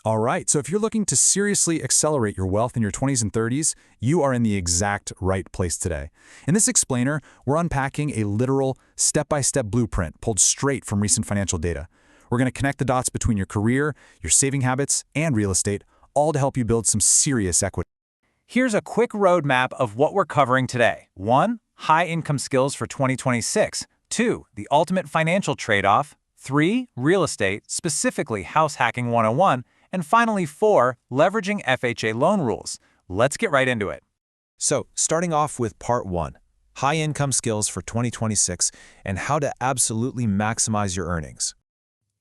All right, so if you're looking to seriously accelerate your wealth in your 20s and 30s, you are in the exact right place today. In this explainer, we're unpacking a literal step-by-step blueprint pulled straight from recent financial data. We're going to connect the dots between your career, your saving habits, and real estate, all to help you build some serious equity. Here's a quick roadmap of what we're covering today. 1. High-income skills for 2026. 2. The ultimate financial trade-off. 3. Real estate, specifically house hacking 101. And finally, 4. Leveraging FHA loan rules. Let's get right into it. So, starting off with part 1, high-income skills for 2026 and how to absolutely maximize your earnings.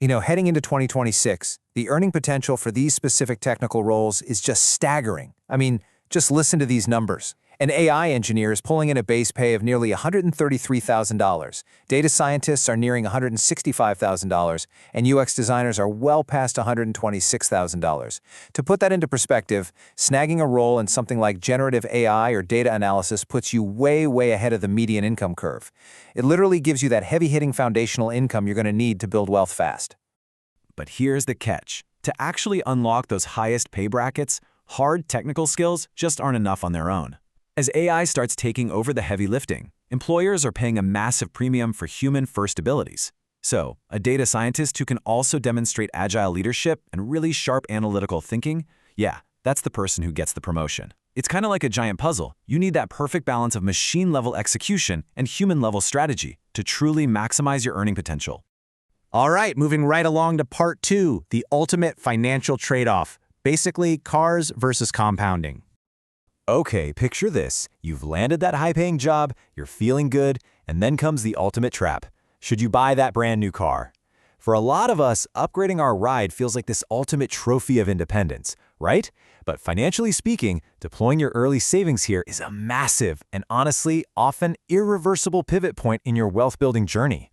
Heading into 2026, the earning potential for these specific technical roles is just staggering. Just listen to these numbers. An AI engineer is pulling in a base pay of nearly $133,000. Data scientists are nearing $165,000, and UX designers are well past $126,000. To put that into perspective, snagging a role in something like generative AI or data analysis puts you way ahead of the median income curve. It literally gives you that heavy-hitting foundational income you're going to need to build wealth fast. But here's the catch. To actually unlock those highest pay brackets, hard technical skills just aren't enough on their own. As AI starts taking over the heavy lifting, employers are paying a massive premium for human-first abilities. So, a data scientist who can also demonstrate agile leadership and really sharp analytical thinking, yeah, that's the person who gets the promotion. It's kind of like a giant puzzle. You need that perfect balance of machine-level execution and human-level strategy to truly maximize your earning potential. All right, moving right along to part 2, the ultimate financial trade-off. Basically, cars versus compounding. Okay, picture this. You've landed that high-paying job, you're feeling good, and then comes the ultimate trap. Should you buy that brand new car? For a lot of us, upgrading our ride feels like this ultimate trophy of independence, right? But financially speaking, deploying your early savings here is a massive and honestly, often irreversible pivot point in your wealth-building journey.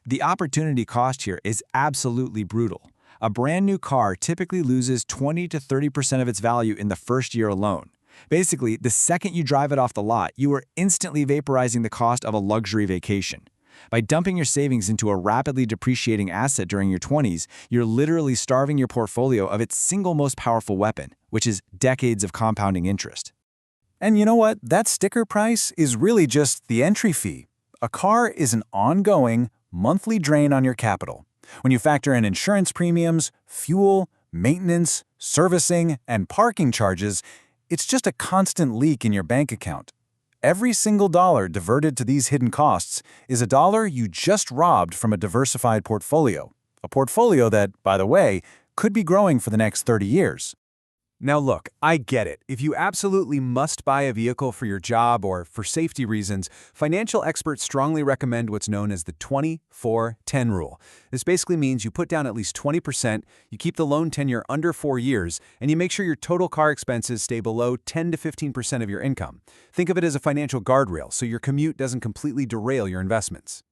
The opportunity cost here is absolutely brutal. A brand new car typically loses 20 to 30% of its value in the first year alone. Basically, the second you drive it off the lot, you are instantly vaporizing the cost of a luxury vacation. By dumping your savings into a rapidly depreciating asset during your 20s, you're literally starving your portfolio of its single most powerful weapon, which is decades of compounding interest. And you know what? That sticker price is really just the entry fee. A car is an ongoing, monthly drain on your capital. When you factor in insurance premiums, fuel, maintenance, servicing, and parking charges, it's just a constant leak in your bank account. Every single dollar diverted to these hidden costs is a dollar you just robbed from a diversified portfolio. A portfolio that, by the way, could be growing for the next 30 years. Now look, I get it. If you absolutely must buy a vehicle for your job or for safety reasons, financial experts strongly recommend what's known as the 20-4-10 rule. This basically means you put down at least 20%, you keep the loan tenure under 4 years, and you make sure your total car expenses stay below 10 to 15% of your income. Think of it as a financial guardrail so your commute doesn't completely derail your investments.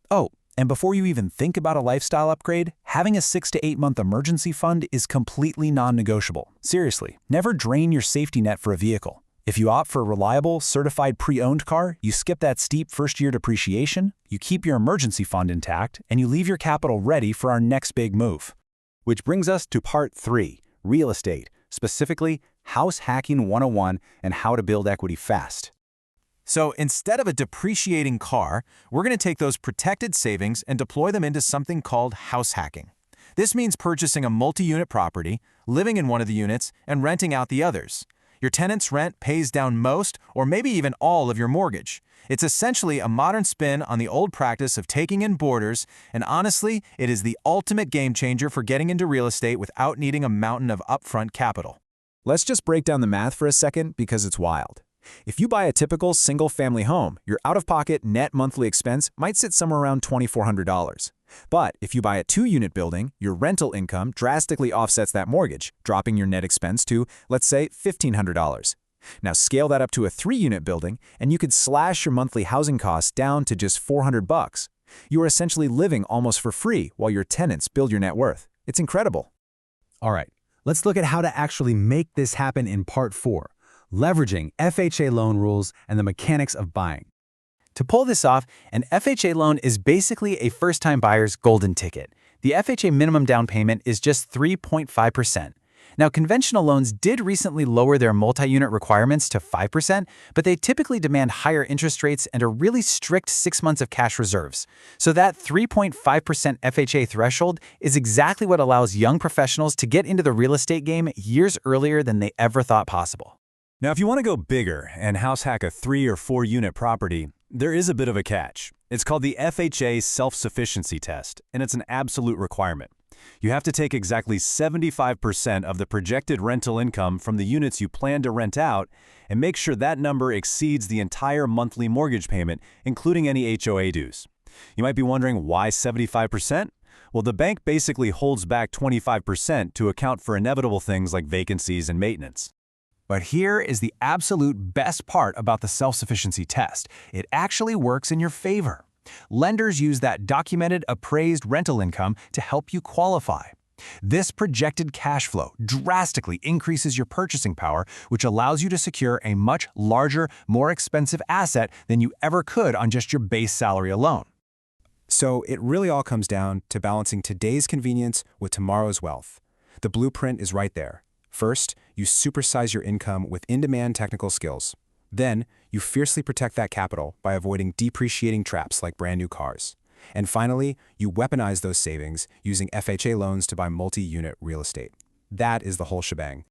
Oh, and before you even think about a lifestyle upgrade, having a 6 to 8 month emergency fund is completely non-negotiable. Seriously, never drain your safety net for a vehicle. If you opt for a reliable, certified pre-owned car, you skip that steep first-year depreciation, you keep your emergency fund intact, and you leave your capital ready for our next big move. Which brings us to part 3, real estate, specifically house hacking 101 and how to build equity fast. So instead of a depreciating car, we're going to take those protected savings and deploy them into something called house hacking. This means purchasing a multi-unit property, living in one of the units, and renting out the others. Your tenant's rent pays down most or maybe even all of your mortgage. It's essentially a modern spin on the old practice of taking in boarders, and honestly, it is the ultimate game changer for getting into real estate without needing a mountain of upfront capital. Let's just break down the math for a second because it's wild. If you buy a typical single-family home, your out-of-pocket net monthly expense might sit somewhere around $2,400. But if you buy a 2-unit building, your rental income drastically offsets that mortgage, dropping your net expense to, let's say, $1,500. Now scale that up to a 3-unit building, and you could slash your monthly housing costs down to just $400. You are essentially living almost for free while your tenants build your net worth. It's incredible. All right, let's look at how to actually make this happen in part 4. Leveraging FHA loan rules and the mechanics of buying. To pull this off, an FHA loan is basically a first-time buyer's golden ticket. The FHA minimum down payment is just 3.5%. Now, conventional loans did recently lower their multi-unit requirements to 5%, but they typically demand higher interest rates and a really strict 6 months of cash reserves. So that 3.5% FHA threshold is exactly what allows young professionals to get into the real estate game years earlier than they ever thought possible. Now, if you want to go bigger and house hack a 3 or 4 unit property, there is a bit of a catch. It's called the FHA self-sufficiency test, and it's an absolute requirement. You have to take exactly 75% of the projected rental income from the units you plan to rent out and make sure that number exceeds the entire monthly mortgage payment, including any HOA dues. You might be wondering why 75%? Well, the bank basically holds back 25% to account for inevitable things like vacancies and maintenance. But here is the absolute best part about the self-sufficiency test. It actually works in your favor. Lenders use that documented appraised rental income to help you qualify. This projected cash flow drastically increases your purchasing power, which allows you to secure a much larger, more expensive asset than you ever could on just your base salary alone. So it really all comes down to balancing today's convenience with tomorrow's wealth. The blueprint is right there. First, you supersize your income with in-demand technical skills. Then, you fiercely protect that capital by avoiding depreciating traps like brand new cars. And finally, you weaponize those savings using FHA loans to buy multi-unit real estate. That is the whole shebang.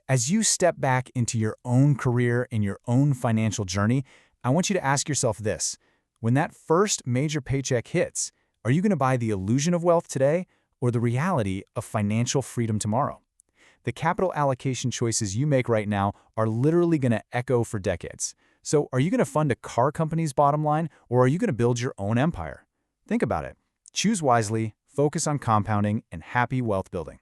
As you step back into your own career and your own financial journey, I want you to ask yourself this. When that first major paycheck hits, are you going to buy the illusion of wealth today or the reality of financial freedom tomorrow? The capital allocation choices you make right now are literally going to echo for decades. So are you going to fund a car company's bottom line, or are you going to build your own empire? Think about it. Choose wisely, focus on compounding, and happy wealth building.